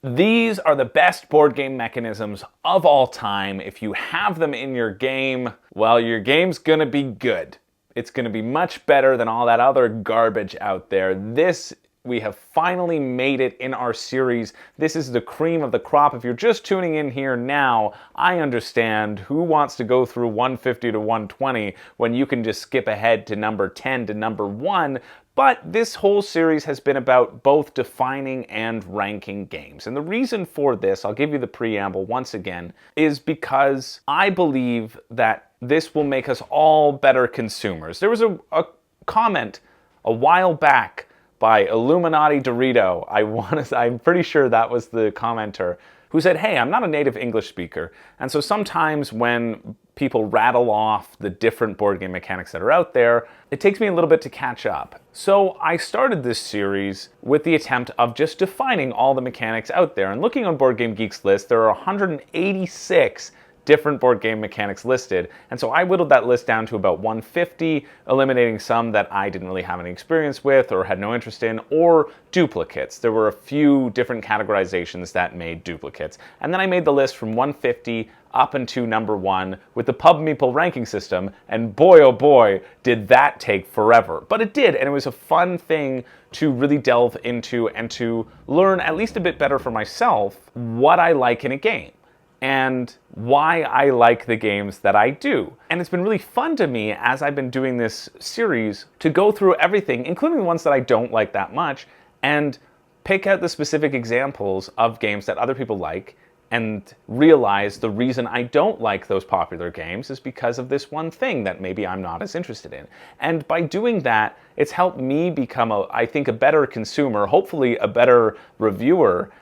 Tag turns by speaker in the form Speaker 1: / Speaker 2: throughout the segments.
Speaker 1: These are the best board game mechanisms of all time. If you have them in your game, well, your game's gonna be good. It's gonna be much better than all that other garbage out there. We have finally made it in our series. This is the cream of the crop. If you're just tuning in here now, I understand who wants to go through 150 to 120 when you can just skip ahead to number 10 to number 1. But this whole series has been about both defining and ranking games. And the reason for this, I'll give you the preamble once again, is because I believe that this will make us all better consumers. There was a comment a while back by Illuminati Dorito. I'm pretty sure that was the commenter, who said, hey, I'm not a native English speaker, and so sometimes when people rattle off the different board game mechanics that are out there, it takes me a little bit to catch up. So I started this series with the attempt of just defining all the mechanics out there, and looking on Board Game Geek's list, there are 186 different board game mechanics listed, and so I whittled that list down to about 150, eliminating some that I didn't really have any experience with or had no interest in, or duplicates. There were a few different categorizations that made duplicates, and then I made the list from 150 up into number 1 with the Pub Meeple ranking system, and boy oh boy did that take forever. But it did, and it was a fun thing to really delve into and to learn at least a bit better for myself what I like in a game and why I like the games that I do. And it's been really fun to me as I've been doing this series to go through everything, including the ones that I don't like that much, and pick out the specific examples of games that other people like and realize the reason I don't like those popular games is because of this one thing that maybe I'm not as interested in. And by doing that, it's helped me become, I think, a better consumer, hopefully a better reviewer,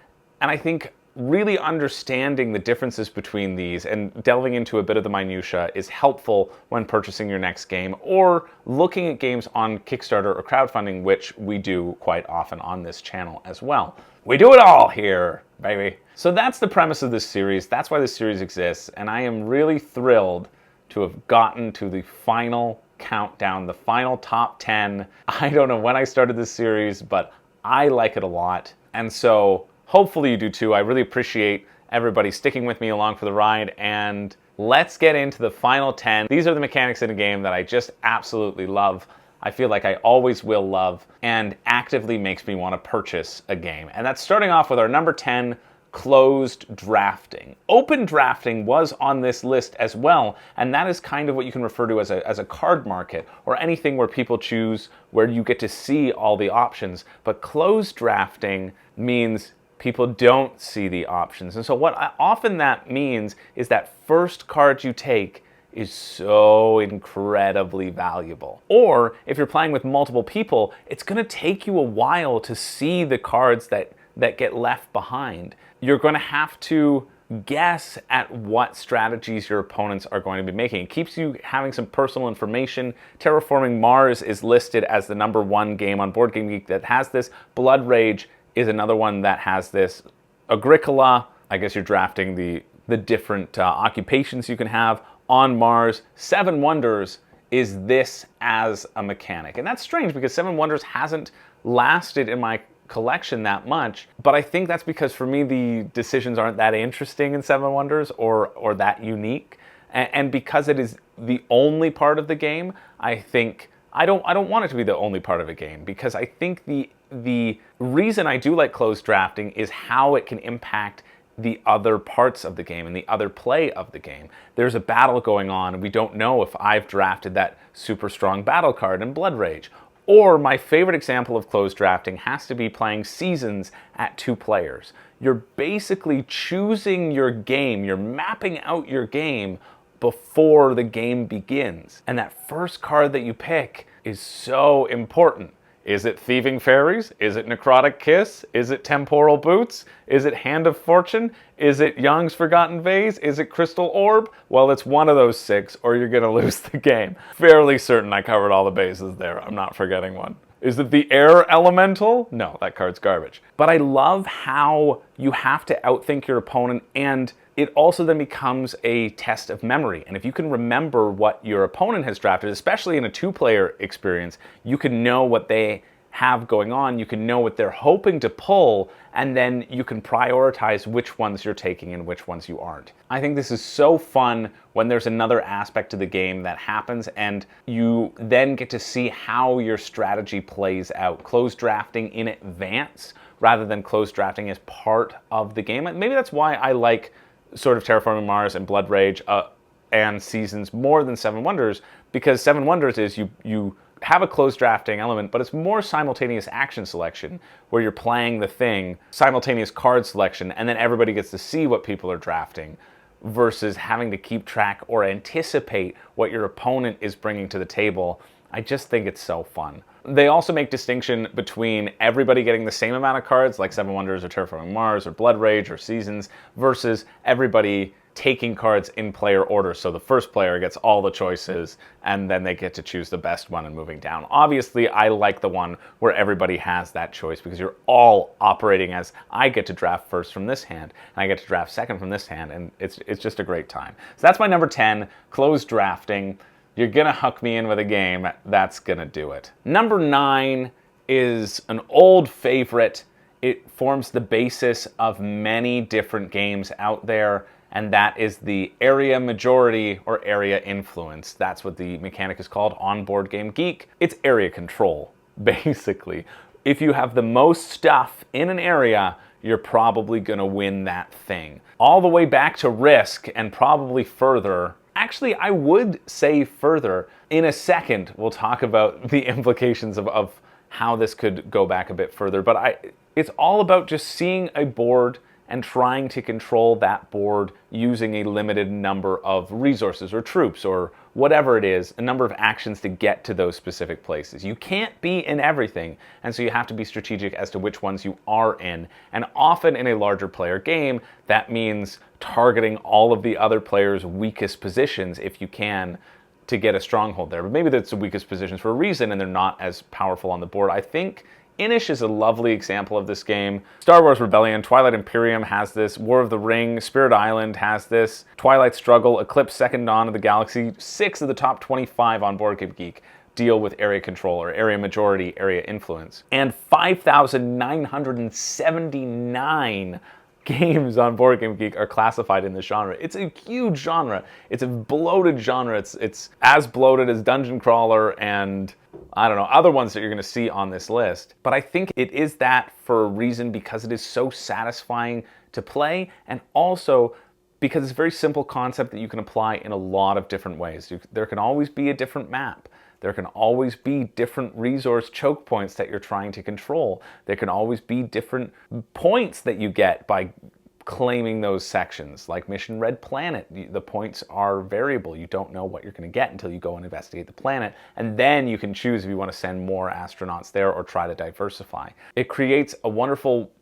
Speaker 1: and I think really understanding the differences between these and delving into a bit of the minutia is helpful when purchasing your next game or looking at games on Kickstarter or crowdfunding, which we do quite often on this channel as well. We do it all here, baby. So that's the premise of this series. That's why this series exists, and I am really thrilled to have gotten to the final countdown, the final top 10. I don't know when I started this series, but I like it a lot, and so hopefully you do too. I really appreciate everybody sticking with me along for the ride, and let's get into the final 10. These are the mechanics in a game that I just absolutely love. I feel like I always will love, and actively makes me want to purchase a game. And that's starting off with our number 10, closed drafting. Open drafting was on this list as well, and that is kind of what you can refer to as a card market, or anything where people choose, where you get to see all the options. But closed drafting means people don't see the options. And so what often that means is that first card you take is so incredibly valuable. Or if you're playing with multiple people, it's going to take you a while to see the cards that get left behind. You're going to have to guess at what strategies your opponents are going to be making. It keeps you having some personal information. Terraforming Mars is listed as the number 1 game on Board Game Geek that has this. Blood Rage is another one that has this. Agricola, I guess you're drafting the different occupations you can have on Mars. Seven Wonders is this as a mechanic. And that's strange because Seven Wonders hasn't lasted in my collection that much, but I think that's because for me the decisions aren't that interesting in Seven Wonders or that unique. And because it is the only part of the game, I think I don't want it to be the only part of a game, because I think the reason I do like closed drafting is how it can impact the other parts of the game and the other play of the game. There's a battle going on, and we don't know if I've drafted that super strong battle card in Blood Rage. Or my favorite example of closed drafting has to be playing Seasons at 2 players. You're basically choosing your game, you're mapping out your game before the game begins. And that first card that you pick is so important. Is it Thieving Fairies? Is it Necrotic Kiss? Is it Temporal Boots? Is it Hand of Fortune? Is it Young's Forgotten Vase? Is it Crystal Orb? Well, it's one of those 6 or you're gonna lose the game. Fairly certain I covered all the bases there. I'm not forgetting one. Is it the Air Elemental? No, that card's garbage. But I love how you have to outthink your opponent, and it also then becomes a test of memory. And if you can remember what your opponent has drafted, especially in a 2-player experience, you can know what they have going on, you can know what they're hoping to pull, and then you can prioritize which ones you're taking and which ones you aren't. I think this is so fun when there's another aspect to the game that happens and you then get to see how your strategy plays out. Closed drafting in advance rather than closed drafting as part of the game. Maybe that's why I like sort of Terraforming Mars and Blood Rage and Seasons more than Seven Wonders, because Seven Wonders is you have a closed drafting element, but it's more simultaneous action selection where you're playing the thing, simultaneous card selection, and then everybody gets to see what people are drafting versus having to keep track or anticipate what your opponent is bringing to the table. I just think it's so fun. They also make distinction between everybody getting the same amount of cards, like Seven Wonders or Terraforming Mars or Blood Rage or Seasons, versus everybody taking cards in player order. So the first player gets all the choices, and then they get to choose the best one and moving down. Obviously, I like the one where everybody has that choice because you're all operating as, I get to draft first from this hand, and I get to draft second from this hand, and it's just a great time. So that's my number 10, closed drafting. You're gonna hook me in with a game, that's gonna do it. Number 9 is an old favorite. It forms the basis of many different games out there, and that is the area majority or area influence. That's what the mechanic is called on Board Game Geek. It's area control, basically. If you have the most stuff in an area, you're probably gonna win that thing. All the way back to Risk and probably further. Actually, I would say further. In a second, we'll talk about the implications of how this could go back a bit further, but it's all about just seeing a board and trying to control that board using a limited number of resources or troops or whatever it is, a number of actions to get to those specific places. You can't be in everything, and so you have to be strategic as to which ones you are in. And often in a larger player game, that means targeting all of the other players' weakest positions if you can to get a stronghold there. But maybe that's the weakest positions for a reason and they're not as powerful on the board. I think Inish is a lovely example of this game. Star Wars Rebellion, Twilight Imperium has this, War of the Ring, Spirit Island has this, Twilight Struggle, Eclipse Second Dawn of the Galaxy, 6 of the top 25 on Board Game Geek deal with area control or area majority, area influence. And 5,979 games on Board Game Geek are classified in this genre. It's a huge genre. It's a bloated genre. It's as bloated as Dungeon Crawler and, I don't know, other ones that you're going to see on this list. But I think it is that for a reason because it is so satisfying to play, and also because it's a very simple concept that you can apply in a lot of different ways. There can always be a different map. There can always be different resource choke points that you're trying to control. There can always be different points that you get by claiming those sections. Like Mission Red Planet, the points are variable. You don't know what you're going to get until you go and investigate the planet, and then you can choose if you want to send more astronauts there or try to diversify. It creates a wonderful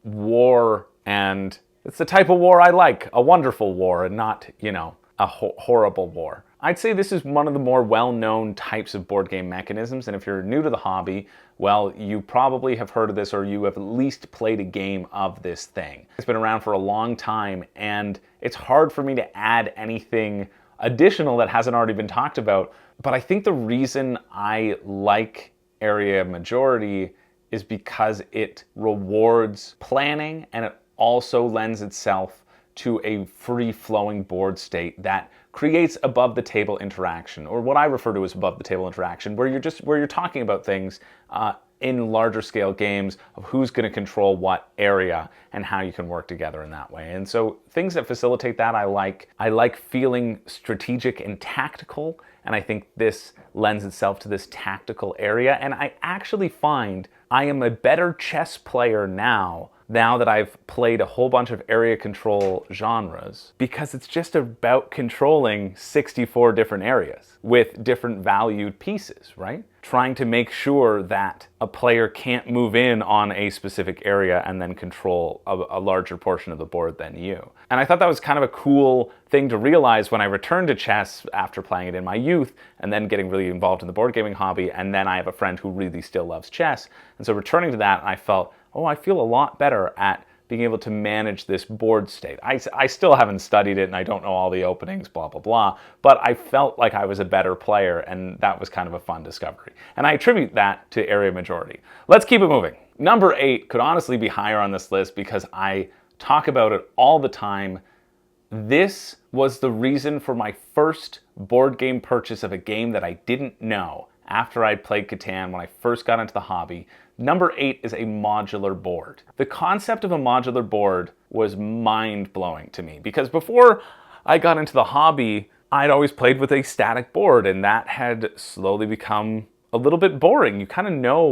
Speaker 1: war, and it's the type of war I like, a wonderful war, and not, you know, a horrible war. I'd say this is one of the more well-known types of board game mechanisms, and if you're new to the hobby, well, you probably have heard of this or you have at least played a game of this thing. It's been around for a long time, and it's hard for me to add anything additional that hasn't already been talked about, but I think the reason I like area majority is because it rewards planning, and it also lends itself to a free-flowing board state that creates above-the-table interaction, or what I refer to as above-the-table interaction, where you're talking about things in larger scale games of who's going to control what area and how you can work together in that way. And so things that facilitate that I like. I like feeling strategic and tactical, and I think this lends itself to this tactical area. And I actually find I am a better chess player now that I've played a whole bunch of area control genres, because it's just about controlling 64 different areas with different valued pieces, right? Trying to make sure that a player can't move in on a specific area and then control a larger portion of the board than you. And I thought that was kind of a cool thing to realize when I returned to chess after playing it in my youth and then getting really involved in the board gaming hobby, and then I have a friend who really still loves chess. And so returning to that, I felt, oh, I feel a lot better at being able to manage this board state. I still haven't studied it and I don't know all the openings, blah, blah, blah, but I felt like I was a better player and that was kind of a fun discovery. And I attribute that to area majority. Let's keep it moving. Number 8 could honestly be higher on this list because I talk about it all the time. This was the reason for my first board game purchase of a game that I didn't know after I'd played Catan when I first got into the hobby. Number 8 is a modular board. The concept of a modular board was mind-blowing to me because before I got into the hobby, I'd always played with a static board and that had slowly become a little bit boring. You kind of know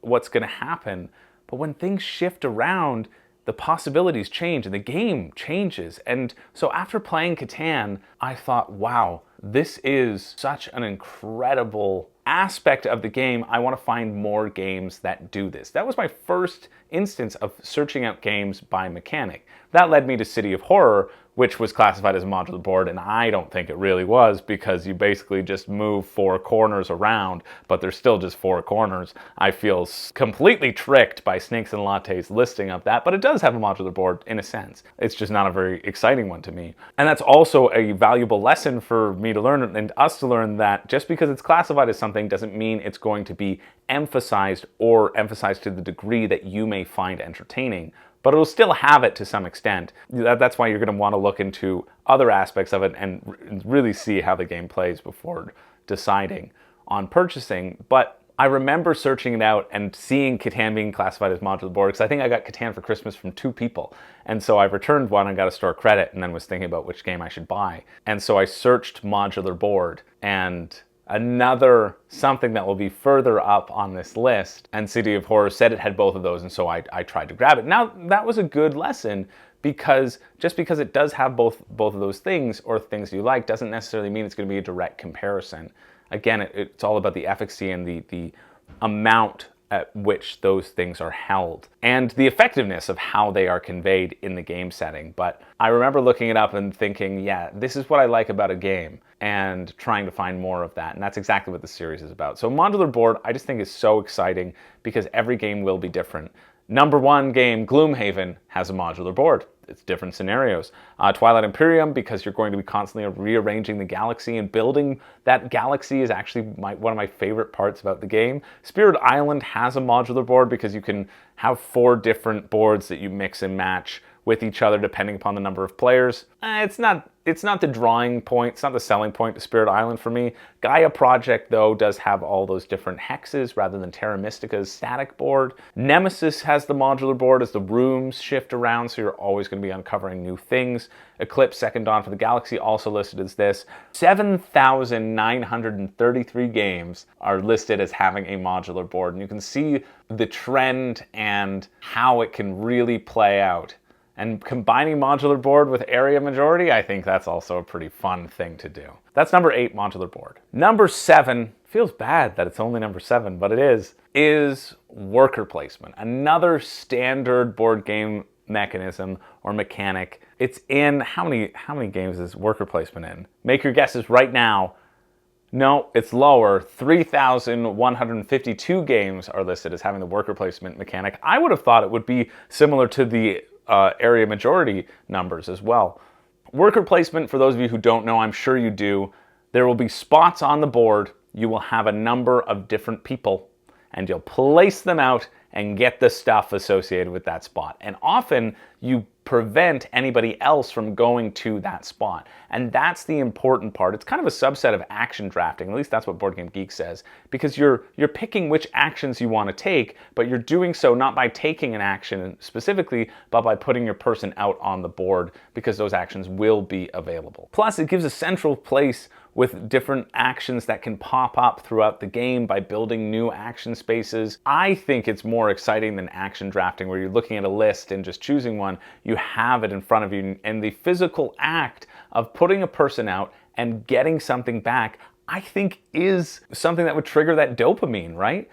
Speaker 1: what's going to happen, but when things shift around, the possibilities change and the game changes. And so after playing Catan, I thought, wow, this is such an incredible aspect of the game. I want to find more games that do this. That was my first instance of searching out games by mechanic. That led me to City of Horror, which was classified as a modular board, and I don't think it really was because you basically just move 4 corners around, but there's still just 4 corners. I feel completely tricked by Snakes and Latte's listing of that, but it does have a modular board in a sense. It's just not a very exciting one to me. And that's also a valuable lesson for me to learn and us to learn that just because it's classified as something doesn't mean it's going to be emphasized or emphasized to the degree that you may find entertaining. But it'll still have it to some extent. That's why you're going to want to look into other aspects of it and really see how the game plays before deciding on purchasing. But I remember searching it out and seeing Catan being classified as modular board because I think I got Catan for Christmas from 2 people. And so I returned one and got a store credit and then was thinking about which game I should buy. And so I searched modular board and another something that will be further up on this list, and City of Horror said it had both of those, and so I tried to grab it. Now, that was a good lesson because just because it does have both of those things or things you like doesn't necessarily mean it's going to be a direct comparison. Again, it's all about the efficacy and the amount at which those things are held and the effectiveness of how they are conveyed in the game setting. But I remember looking it up and thinking, yeah, this is what I like about a game and trying to find more of that. And that's exactly what the series is about. So modular board, I just think is so exciting because every game will be different. Number 1 game, Gloomhaven, has a modular board. It's different scenarios. Twilight Imperium, because you're going to be constantly rearranging the galaxy and building that galaxy is actually one of my favorite parts about the game. Spirit Island has a modular board because you can have 4 different boards that you mix and match with each other depending upon the number of players. It's not the drawing point, it's not the selling point to Spirit Island for me. Gaia Project, though, does have all those different hexes rather than Terra Mystica's static board. Nemesis has the modular board as the rooms shift around, so you're always going to be uncovering new things. Eclipse Second Dawn for the Galaxy also listed as this. 7,933 games are listed as having a modular board, and you can see the trend and how it can really play out. And combining modular board with area majority, I think that's also a pretty fun thing to do. That's number 8, modular board. Number 7, feels bad that it's only number 7, but it is worker placement. Another standard board game mechanism or mechanic. It's in, how many games is worker placement in? Make your guesses right now. No, it's lower. 3,152 games are listed as having the worker placement mechanic. I would have thought it would be similar to the area majority numbers as well. Worker placement, for those of you who don't know, I'm sure you do, there will be spots on the board. You will have a number of different people and you'll place them out and get the stuff associated with that spot. And often you prevent anybody else from going to that spot. And that's the important part. It's kind of a subset of action drafting, at least that's what Board Game Geek says, because you're picking which actions you want to take, but you're doing so not by taking an action specifically, but by putting your person out on the board because those actions will be available. Plus, it gives a central place with different actions that can pop up throughout the game by building new action spaces. I think it's more exciting than action drafting where you're looking at a list and just choosing one. You have it in front of you, and the physical act of putting a person out and getting something back, I think is something that would trigger that dopamine, right?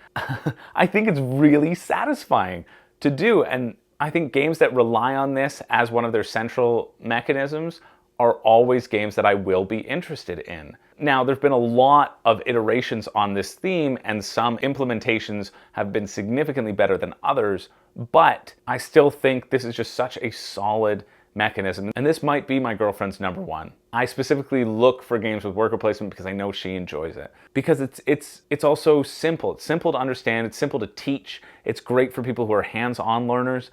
Speaker 1: I think it's really satisfying to do, and I think games that rely on this as one of their central mechanisms are always games that I will be interested in. Now, there's been a lot of iterations on this theme, and some implementations have been significantly better than others, but I still think this is just such a solid mechanism, and this might be my girlfriend's number one. I specifically look for games with worker placement because I know she enjoys it. Because it's also simple. It's simple to understand. It's simple to teach. It's great for people who are hands-on learners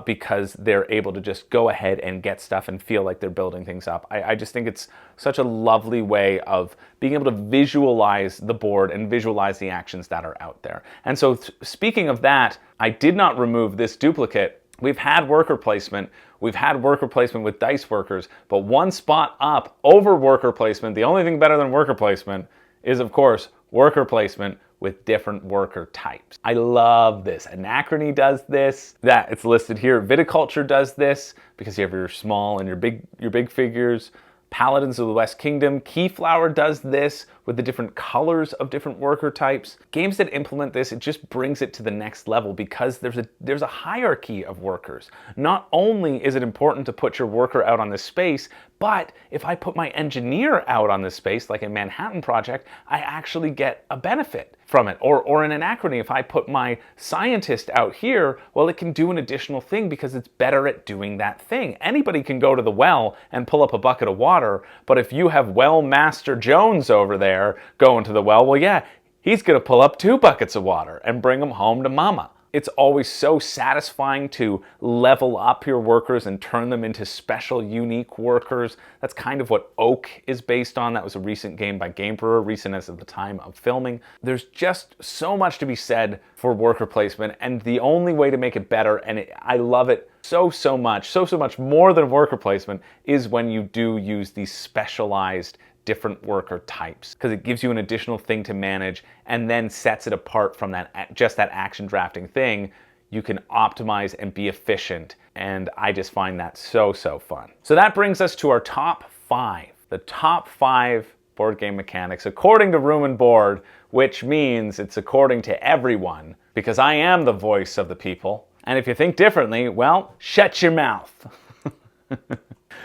Speaker 1: because they're able to just go ahead and get stuff and feel like they're building things up. I just think it's such a lovely way of being able to visualize the board and visualize the actions that are out there. And so speaking of that, I did not remove this duplicate. We've had worker placement. We've had worker placement with dice workers, but one spot up over worker placement, the only thing better than worker placement is, of course, worker placement with different worker types. I love this. Anachrony does this. That it's listed here. Viticulture does this because you have your small and your big figures. Paladins of the West Kingdom. Keyflower does this with the different colors of different worker types. Games that implement this, it just brings it to the next level because there's a hierarchy of workers. Not only is it important to put your worker out on this space, but if I put my engineer out on this space, like in Manhattan Project, I actually get a benefit from it. Or in Anachrony, if I put my scientist out here, well, it can do an additional thing because it's better at doing that thing. Anybody can go to the well and pull up a bucket of water, but if you have Well Master Jones over there going to the well, yeah, he's gonna pull up 2 buckets of water and bring them home to mama. It's always so satisfying to level up your workers and turn them into special, unique workers. That's kind of what Oak is based on. That was a recent game by Game Brewer, recent as of the time of filming. There's just so much to be said for worker placement, and the only way to make it better, and I love it so much more than worker placement, is when you do use these specialized different worker types, because it gives you an additional thing to manage and then sets it apart from that just that action drafting thing. You can optimize and be efficient, and I just find that so fun. So that brings us to our top 5. The top 5 board game mechanics according to Room and Board, which means it's according to everyone, because I am the voice of the people. And if you think differently, well, shut your mouth.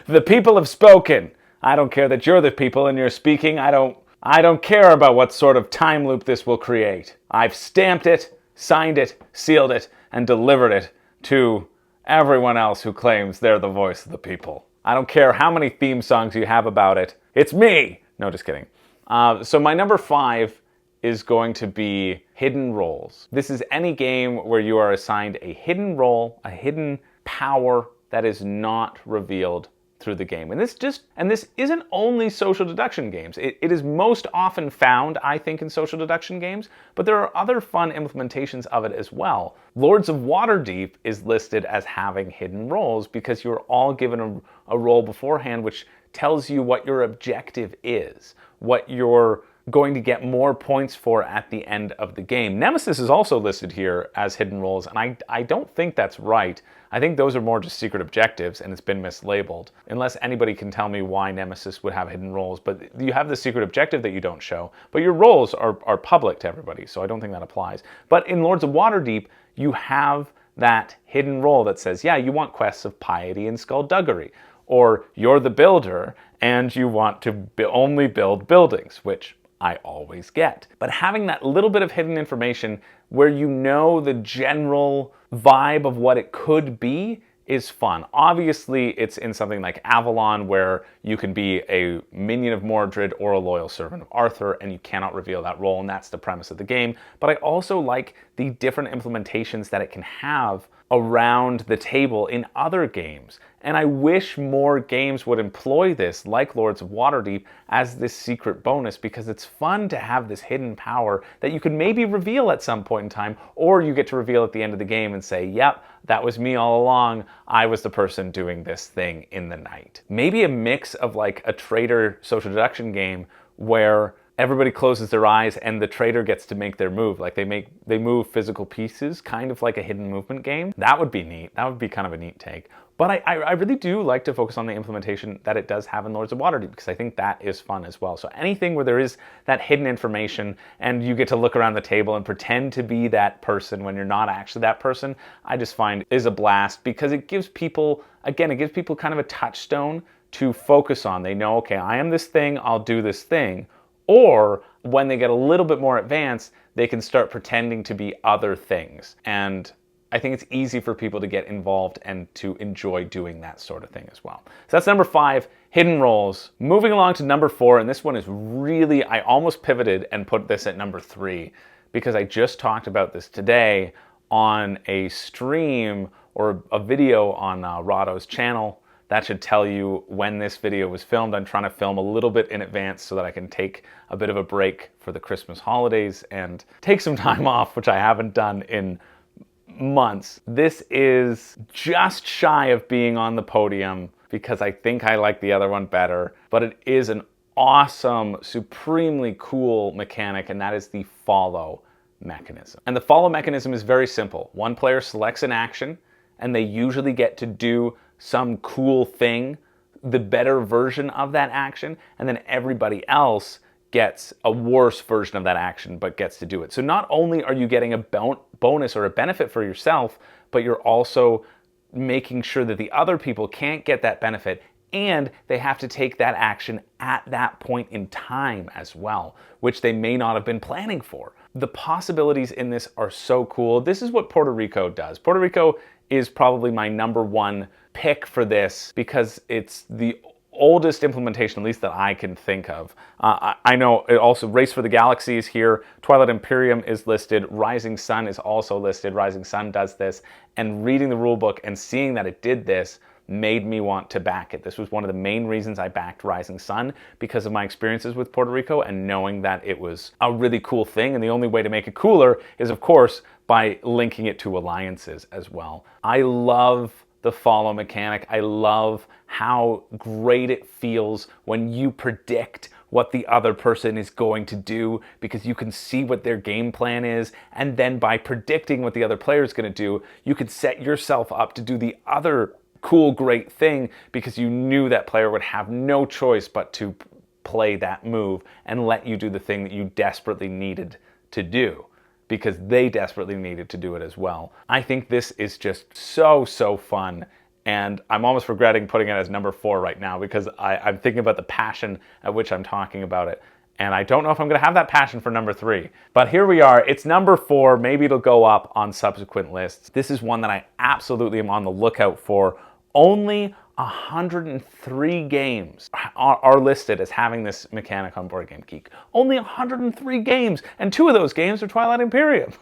Speaker 1: The people have spoken. I don't care that you're the people and you're speaking. I don't care about what sort of time loop this will create. I've stamped it, signed it, sealed it, and delivered it to everyone else who claims they're the voice of the people. I don't care how many theme songs you have about it. It's me! No, just kidding. So my number 5 is going to be hidden roles. This is any game where you are assigned a hidden role, a hidden power that is not revealed through the game. And this isn't only social deduction games. It is most often found, I think, in social deduction games, but there are other fun implementations of it as well. Lords of Waterdeep is listed as having hidden roles because you're all given a role beforehand which tells you what your objective is, what you're going to get more points for at the end of the game. Nemesis is also listed here as hidden roles, and I don't think that's right. I think those are more just secret objectives, and it's been mislabeled. Unless anybody can tell me why Nemesis would have hidden roles, but you have the secret objective that you don't show, but your roles are public to everybody, so I don't think that applies. But in Lords of Waterdeep, you have that hidden role that says, yeah, you want quests of piety and skullduggery, or you're the builder, and you want to only build buildings, which I always get. But having that little bit of hidden information where you know the general vibe of what it could be is fun. Obviously, it's in something like Avalon where you can be a minion of Mordred or a loyal servant of Arthur, and you cannot reveal that role, and that's the premise of the game. But I also like the different implementations that it can have around the table in other games. And I wish more games would employ this, like Lords of Waterdeep, as this secret bonus, because it's fun to have this hidden power that you can maybe reveal at some point in time, or you get to reveal at the end of the game and say, yep, that was me all along. I was the person doing this thing in the night. Maybe a mix of like a traitor social deduction game where everybody closes their eyes and the traitor gets to make their move. Like they move physical pieces, kind of like a hidden movement game. That would be neat. That would be kind of a neat take. But I really do like to focus on the implementation that it does have in Lords of Waterdeep, because I think that is fun as well. So anything where there is that hidden information and you get to look around the table and pretend to be that person when you're not actually that person, I just find is a blast, because it gives people, again, it gives people kind of a touchstone to focus on. They know, okay, I am this thing, I'll do this thing. Or when they get a little bit more advanced, they can start pretending to be other things. And I think it's easy for people to get involved and to enjoy doing that sort of thing as well. So that's number 5, hidden roles. Moving along to number 4, and this one is really, I almost pivoted and put this at number 3 because I just talked about this today on a stream or a video on Rahdo's channel. That should tell you when this video was filmed. I'm trying to film a little bit in advance so that I can take a bit of a break for the Christmas holidays and take some time off, which I haven't done in months. This is just shy of being on the podium because I think I like the other one better, but it is an awesome, supremely cool mechanic, and that is the follow mechanism. And the follow mechanism is very simple. One player selects an action, and they usually get to do some cool thing, the better version of that action, and then everybody else gets a worse version of that action but gets to do it. So not only are you getting a bonus or a benefit for yourself, but you're also making sure that the other people can't get that benefit, and they have to take that action at that point in time as well, which they may not have been planning for. The possibilities in this are so cool. This is what Puerto Rico does. Puerto Rico is probably my number 1 pick for this because it's the oldest implementation, at least that I can think of. I know it also, Race for the Galaxy is here, Twilight Imperium is listed, Rising Sun is also listed, Rising Sun does this, and reading the rulebook and seeing that it did this made me want to back it. This was one of the main reasons I backed Rising Sun, because of my experiences with Puerto Rico and knowing that it was a really cool thing, and the only way to make it cooler is, of course, by linking it to alliances as well. I love the follow mechanic. I love how great it feels when you predict what the other person is going to do, because you can see what their game plan is, and then by predicting what the other player is going to do, you can set yourself up to do the other cool, great thing because you knew that player would have no choice but to play that move and let you do the thing that you desperately needed to do, because they desperately needed to do it as well. I think this is just so fun, and I'm almost regretting putting it as number 4 right now because I'm thinking about the passion at which I'm talking about it, and I don't know if I'm going to have that passion for number 3. But here we are. It's number 4. Maybe it'll go up on subsequent lists. This is one that I absolutely am on the lookout for. Only 103 games are listed as having this mechanic on Board Game Geek. Only 103 games, and 2 of those games are Twilight Imperium.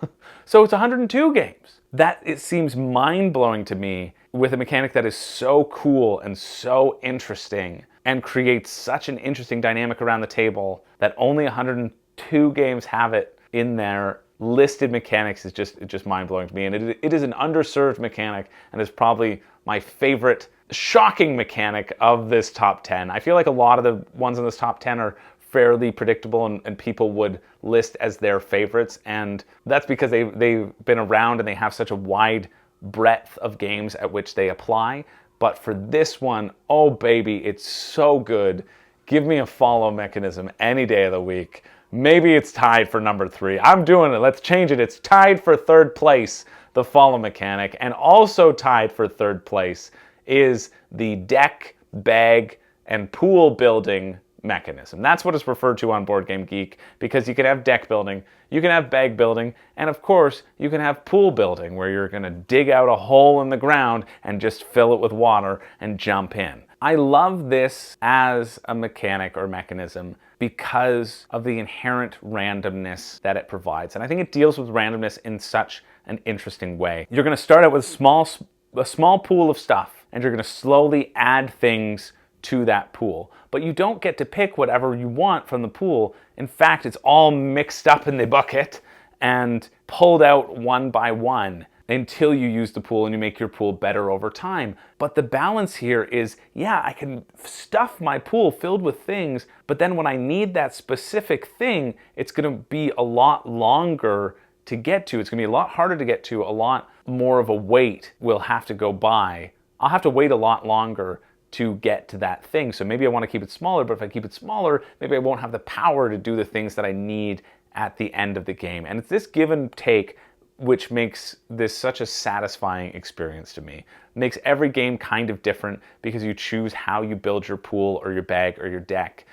Speaker 1: So it's 102 games. That, it seems mind-blowing to me, with a mechanic that is so cool and so interesting and creates such an interesting dynamic around the table, that only 102 games have it in their listed mechanics is just mind-blowing to me. And it is an underserved mechanic, and is probably my favorite shocking mechanic of this top 10. I feel like a lot of the ones in this top 10 are fairly predictable and people would list as their favorites, and that's because they've been around and they have such a wide breadth of games at which they apply. But for this one, oh baby, it's so good. Give me a follow mechanism any day of the week. Maybe it's tied for number 3. I'm doing it. Let's change it. It's tied for 3rd place, the follow mechanic. And also tied for 3rd place is the deck, bag, and pool building mechanism. That's what it's referred to on Board Game Geek, because you can have deck building, you can have bag building, and of course, you can have pool building, where you're going to dig out a hole in the ground and just fill it with water and jump in. I love this as a mechanic or mechanism because of the inherent randomness that it provides. And I think it deals with randomness in such an interesting way. You're going to start out with a small pool of stuff, and you're going to slowly add things to that pool. But you don't get to pick whatever you want from the pool. In fact, it's all mixed up in the bucket and pulled out one by one until you use the pool and you make your pool better over time. But the balance here is, yeah, I can stuff my pool filled with things, but then when I need that specific thing, it's going to be a lot longer to get to. It's going to be a lot harder to get to. A lot more of a wait will have to go by. I'll have to wait a lot longer to get to that thing. So maybe I want to keep it smaller, but if I keep it smaller, maybe I won't have the power to do the things that I need at the end of the game. And it's this give and take which makes this such a satisfying experience to me. Makes every game kind of different because you choose how you build your pool or your bag or your deck.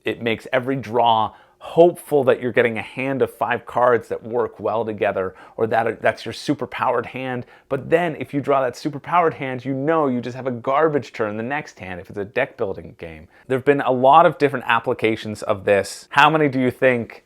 Speaker 1: It makes every draw hopeful that you're getting a hand of 5 cards that work well together, or that's your super powered hand. But then if you draw that super powered hand, you know you just have a garbage turn the next hand if it's a deck building game. There have been a lot of different applications of this. How many do you think?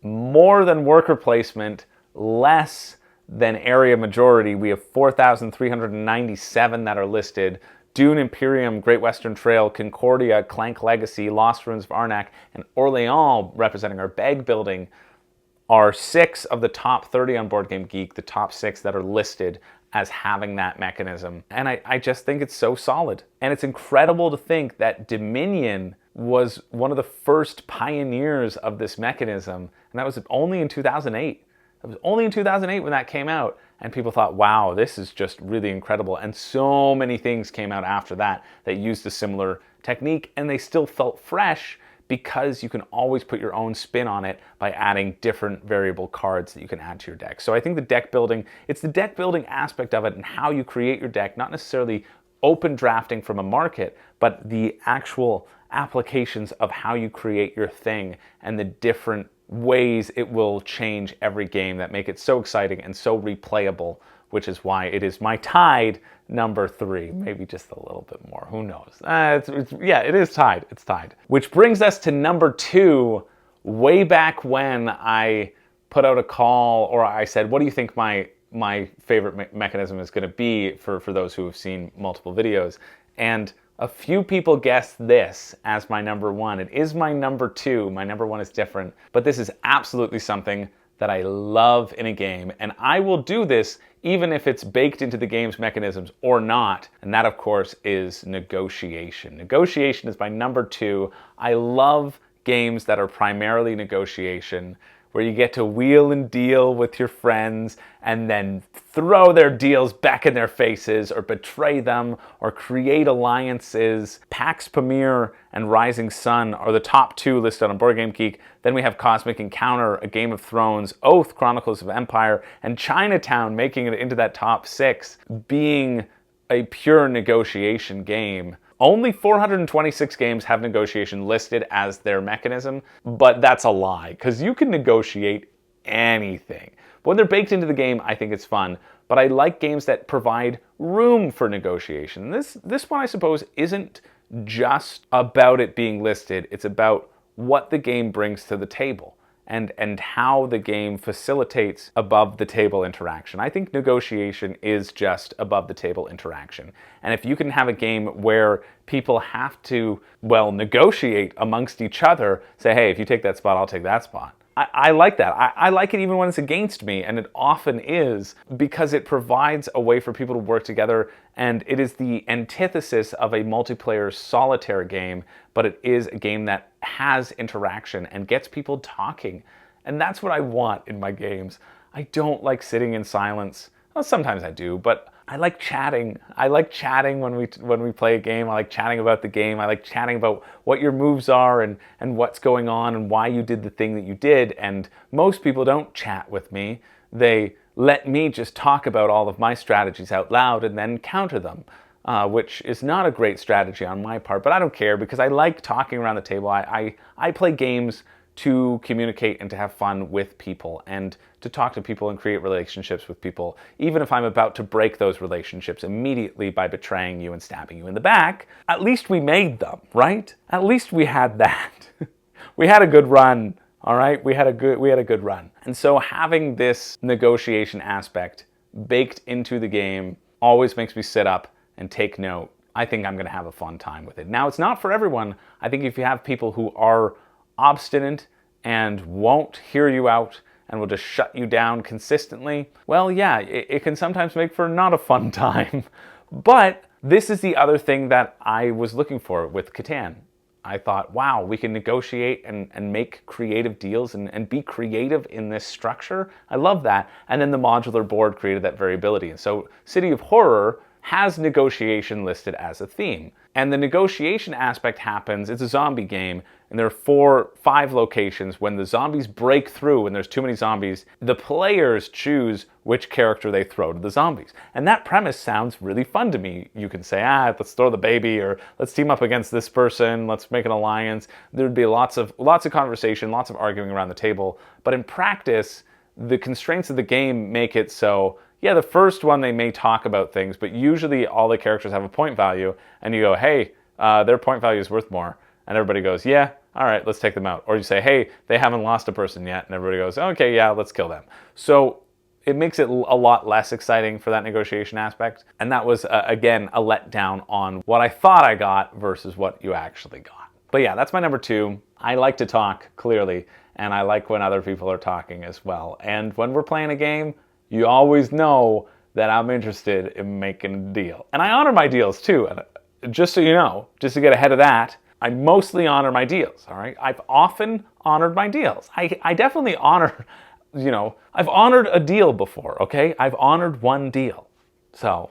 Speaker 1: More than worker placement, less than area majority. We have 4,397 that are listed. Dune Imperium, Great Western Trail, Concordia, Clank Legacy, Lost Ruins of Arnak, and Orléans, representing our bag building, are 6 of the top 30 on Board Game Geek, the top 6 that are listed as having that mechanism. And I just think it's so solid. And it's incredible to think that Dominion was one of the first pioneers of this mechanism, and that was only in 2008. It was only in 2008 when that came out, and people thought, wow, this is just really incredible. And so many things came out after that that used a similar technique, and they still felt fresh because you can always put your own spin on it by adding different variable cards that you can add to your deck. So I think the deck building, it's the deck building aspect of it and how you create your deck, not necessarily open drafting from a market, but the actual applications of how you create your thing and the different ways it will change every game that make it so exciting and so replayable, which is why it is my tied number 3, maybe just a little bit more, who knows. Yeah, it is tied, it's tied. Which brings us to number 2. Way back when I put out a call, or I said, what do you think my favorite mechanism is going to be for those who have seen multiple videos? And a few people guessed this as my number 1. It is my number 2. My number 1 is different, but this is absolutely something that I love in a game, and I will do this even if it's baked into the game's mechanisms or not, and that, of course, is negotiation. Negotiation is my number 2. I love games that are primarily negotiation, where you get to wheel and deal with your friends and then throw their deals back in their faces or betray them or create alliances. Pax Pamir and Rising Sun are the top 2 listed on Board Game Geek. Then we have Cosmic Encounter, A Game of Thrones, Oath, Chronicles of Empire, and Chinatown making it into that top 6, being a pure negotiation game. Only 426 games have negotiation listed as their mechanism, but that's a lie, because you can negotiate anything. But when they're baked into the game, I think it's fun. But I like games that provide room for negotiation. This one, I suppose, isn't just about it being listed. It's about what the game brings to the table and how the game facilitates above the table interaction. I think negotiation is just above the table interaction. And if you can have a game where people have to, well, negotiate amongst each other, say, hey, if you take that spot, I'll take that spot. I like that. I like it even when it's against me, and it often is, because it provides a way for people to work together, and it is the antithesis of a multiplayer solitaire game, but it is a game that has interaction and gets people talking. And that's what I want in my games. I don't like sitting in silence. Well, sometimes I do, but I like chatting. I like chatting when we play a game. I like chatting about the game. I like chatting about what your moves are and what's going on and why you did the thing that you did. And most people don't chat with me. They let me just talk about all of my strategies out loud and then counter them, which is not a great strategy on my part, but I don't care because I like talking around the table. I play games to communicate and to have fun with people and to talk to people and create relationships with people, even if I'm about to break those relationships immediately by betraying you and stabbing you in the back. At least we made them, right? At least we had that. We had a good run, all right? We had a good run. And so having this negotiation aspect baked into the game always makes me sit up and take note. I think I'm going to have a fun time with it. Now, it's not for everyone. I think if you have people who are obstinate and won't hear you out and will just shut you down consistently, well, yeah, it can sometimes make for not a fun time. But this is the other thing that I was looking for with Catan. I thought, wow, we can negotiate and make creative deals and be creative in this structure. I love that. And then the modular board created that variability. And so City of Horror has negotiation listed as a theme. And the negotiation aspect happens, it's a zombie game, and there are 5 locations. When the zombies break through and there's too many zombies, the players choose which character they throw to the zombies. And that premise sounds really fun to me. You can say, let's throw the baby, or let's team up against this person, let's make an alliance. There'd be lots of conversation, lots of arguing around the table. But in practice, the constraints of the game make it so, yeah, the first one they may talk about things, but usually all the characters have a point value, and you go, hey, their point value is worth more. And everybody goes, yeah, all right, let's take them out. Or you say, hey, they haven't lost a person yet, and everybody goes, okay, yeah, let's kill them. So it makes it a lot less exciting for that negotiation aspect. And that was, again, a letdown on what I thought I got versus what you actually got. But yeah, that's my number 2. I like to talk, clearly, and I like when other people are talking as well. And when we're playing a game, you always know that I'm interested in making a deal. And I honor my deals too. Just so you know, just to get ahead of that, I mostly honor my deals, all right? I've often honored my deals. I definitely honor, I've honored a deal before, okay? I've honored one deal. So,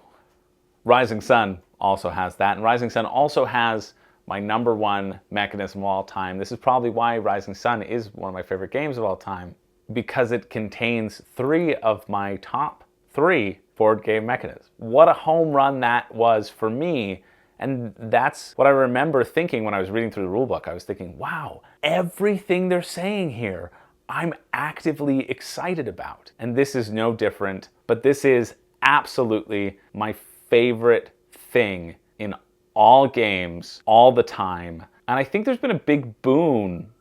Speaker 1: Rising Sun also has that. And Rising Sun also has my number 1 mechanism of all time. This is probably why Rising Sun is one of my favorite games of all time, because it contains 3 of my top 3 board game mechanisms. What a home run that was for me. And that's what I remember thinking when I was reading through the rulebook. I was thinking, wow, everything they're saying here, I'm actively excited about. And this is no different, but this is absolutely my favorite thing in all games, all the time. And I think there's been a big boom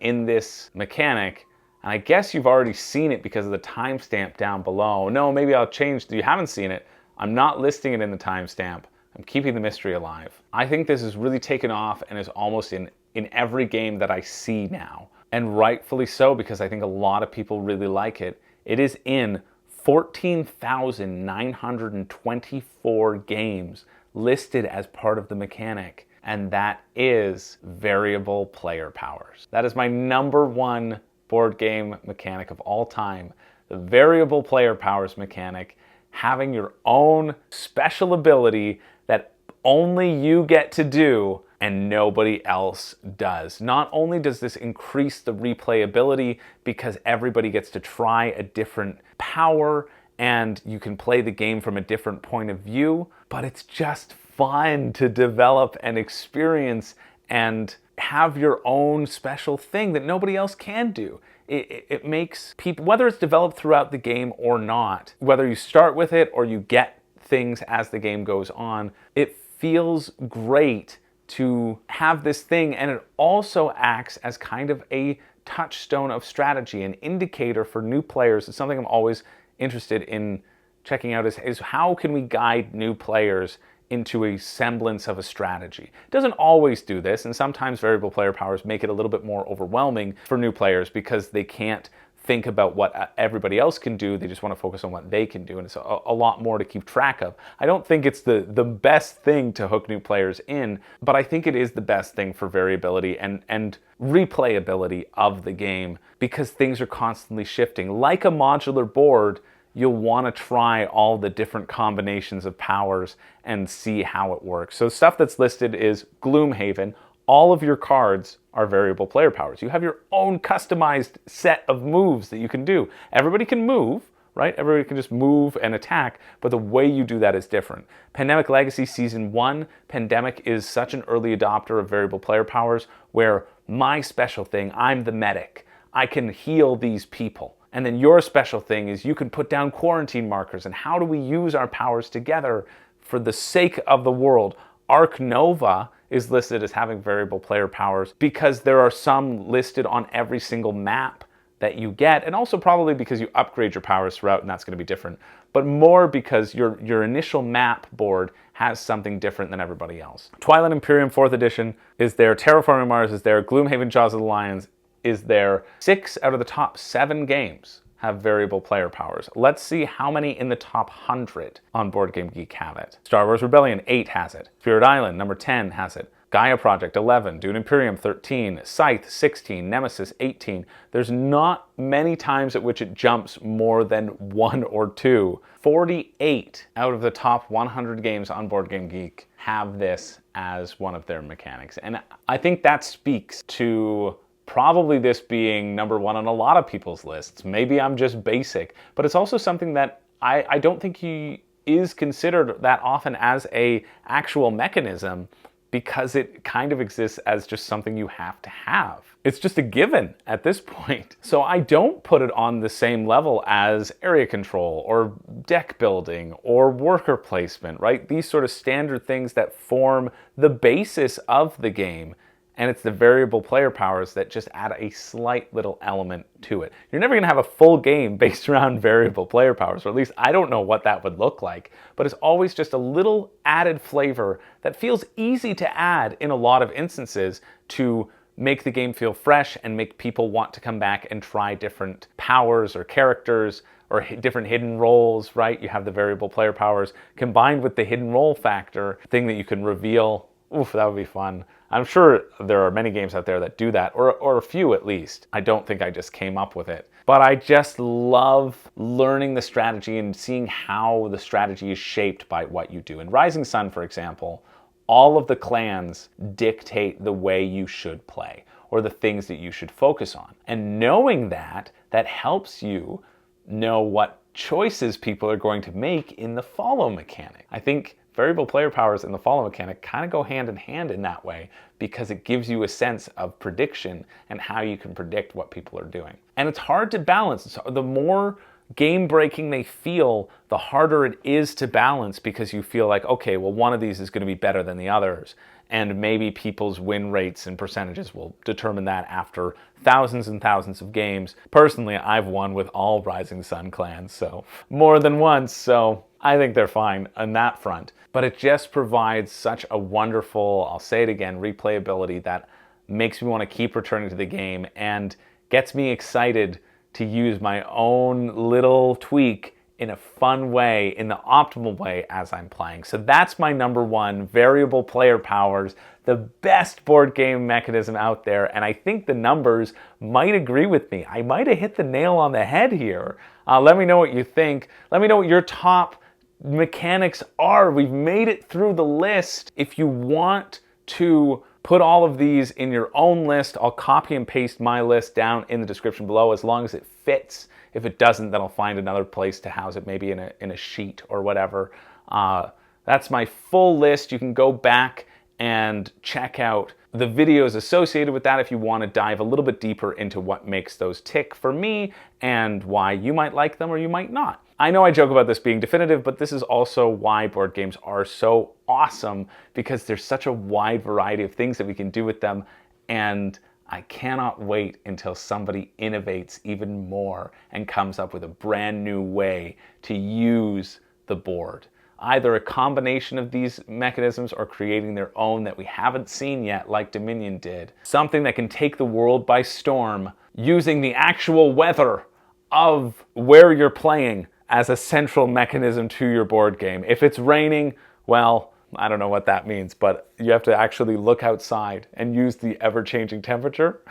Speaker 1: in this mechanic. And I guess you've already seen it because of the timestamp down below. No, maybe I'll change. You haven't seen it. I'm not listing it in the timestamp. I'm keeping the mystery alive. I think this has really taken off and is almost in every game that I see now. And rightfully so, because I think a lot of people really like it. It is in 14,924 games listed as part of the mechanic. And that is variable player powers. That is my number 1 board game mechanic of all time. The variable player powers mechanic, having your own special ability that only you get to do and nobody else does. Not only does this increase the replayability because everybody gets to try a different power and you can play the game from a different point of view, but it's just fun to develop and experience and have your own special thing that nobody else can do. It makes people, whether it's developed throughout the game or not, whether you start with it or you get things as the game goes on, it feels great to have this thing, and it also acts as kind of a touchstone of strategy, an indicator for new players. It's something I'm always interested in checking out is how can we guide new players into a semblance of a strategy. It doesn't always do this, and sometimes variable player powers make it a little bit more overwhelming for new players because they can't think about what everybody else can do. They just want to focus on what they can do, and it's a lot more to keep track of. I don't think it's the best thing to hook new players in, but I think it is the best thing for variability and replayability of the game because things are constantly shifting. Like a modular board, you'll want to try all the different combinations of powers and see how it works. So stuff that's listed is Gloomhaven. All of your cards are variable player powers. You have your own customized set of moves that you can do. Everybody can move, right? Everybody can just move and attack, but the way you do that is different. Pandemic Legacy Season 1, Pandemic is such an early adopter of variable player powers where my special thing, I'm the medic. I can heal these people. And then your special thing is you can put down quarantine markers. And how do we use our powers together for the sake of the world? Arc Nova is listed as having variable player powers because there are some listed on every single map that you get, and also probably because you upgrade your powers throughout and that's going to be different, but more because your initial map board has something different than everybody else. Twilight Imperium 4th edition is there, Terraforming Mars is there, Gloomhaven Jaws of the Lions is there. 6 out of the top 7 games have variable player powers. Let's see how many in the top 100 on Board Game Geek have it. Star Wars Rebellion 8 has it. Spirit Island number 10 has it. Gaia Project 11, Dune Imperium 13, Scythe 16, Nemesis 18. There's not many times at which it jumps more than 1 or 2. 48 out of the top 100 games on BoardGameGeek have this as one of their mechanics. And I think that speaks to probably this being number 1 on a lot of people's lists. Maybe I'm just basic, but it's also something that I don't think he is considered that often as a actual mechanism, because it kind of exists as just something you have to have. It's just a given at this point. So I don't put it on the same level as area control or deck building or worker placement, right? These sort of standard things that form the basis of the game. And it's the variable player powers that just add a slight little element to it. You're never gonna have a full game based around variable player powers, or at least I don't know what that would look like, but it's always just a little added flavor that feels easy to add in a lot of instances to make the game feel fresh and make people want to come back and try different powers or characters or different hidden roles, right? You have the variable player powers combined with the hidden role factor, thing that you can reveal. Oof, that would be fun. I'm sure there are many games out there that do that, or a few at least. I don't think I just came up with it. But I just love learning the strategy and seeing how the strategy is shaped by what you do. In Rising Sun, for example, all of the clans dictate the way you should play, or the things that you should focus on. And knowing that helps you know what choices people are going to make in the follow mechanic. I think variable player powers and the follow mechanic kind of go hand in hand in that way, because it gives you a sense of prediction and how you can predict what people are doing. And it's hard to balance. So the more game breaking they feel, the harder it is to balance, because you feel like, okay, well, one of these is going to be better than the others. And maybe people's win rates and percentages will determine that after thousands and thousands of games. Personally, I've won with all Rising Sun clans, so more than once, so I think they're fine on that front. But it just provides such a wonderful, I'll say it again, replayability that makes me want to keep returning to the game and gets me excited to use my own little tweak in a fun way, in the optimal way as I'm playing. So that's my number 1, variable player powers, the best board game mechanism out there. And I think the numbers might agree with me. I might have hit the nail on the head here. Let me know what you think. Let me know what your top mechanics are. We've made it through the list. If you want to put all of these in your own list, I'll copy and paste my list down in the description below, as long as it fits. If it doesn't, then I'll find another place to house it, maybe in a sheet or whatever. That's my full list. You can go back and check out the videos associated with that if you want to dive a little bit deeper into what makes those tick for me and why you might like them or you might not. I know I joke about this being definitive, but this is also why board games are so awesome, because there's such a wide variety of things that we can do with them, and I cannot wait until somebody innovates even more and comes up with a brand new way to use the board. Either a combination of these mechanisms or creating their own that we haven't seen yet, like Dominion did. Something that can take the world by storm using the actual weather of where you're playing as a central mechanism to your board game. If it's raining, well, I don't know what that means, but you have to actually look outside and use the ever-changing temperature.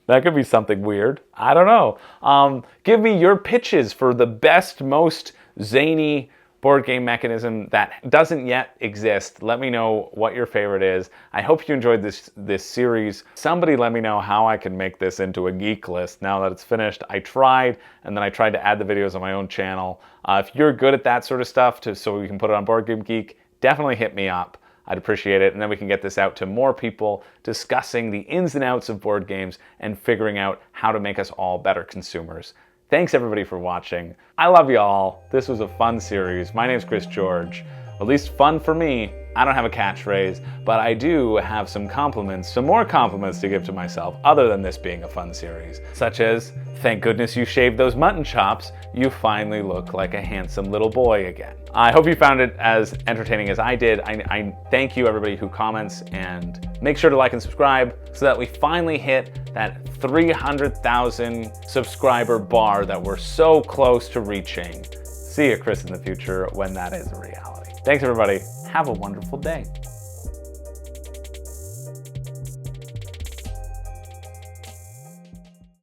Speaker 1: That could be something weird. I don't know. Give me your pitches for the best, most zany board game mechanism that doesn't yet exist. Let me know what your favorite is. I hope you enjoyed this series. Somebody let me know how I can make this into a geek list now that it's finished. I tried, and then I tried to add the videos on my own channel. If you're good at that sort of stuff, so we can put it on Board Game Geek, definitely hit me up. I'd appreciate it, and then we can get this out to more people, discussing the ins and outs of board games and figuring out how to make us all better consumers. Thanks everybody for watching. I love you all. This was a fun series. My name's Chris George. At least fun for me. I don't have a catchphrase, but I do have some more compliments to give to myself, other than this being a fun series, such as, thank goodness you shaved those mutton chops. You finally look like a handsome little boy again. I hope you found it as entertaining as I did. I thank you everybody who comments, and make sure to like and subscribe so that we finally hit that 300,000 subscriber bar that we're so close to reaching. See you, Chris, in the future when that is a reality. Thanks everybody. Have a wonderful day.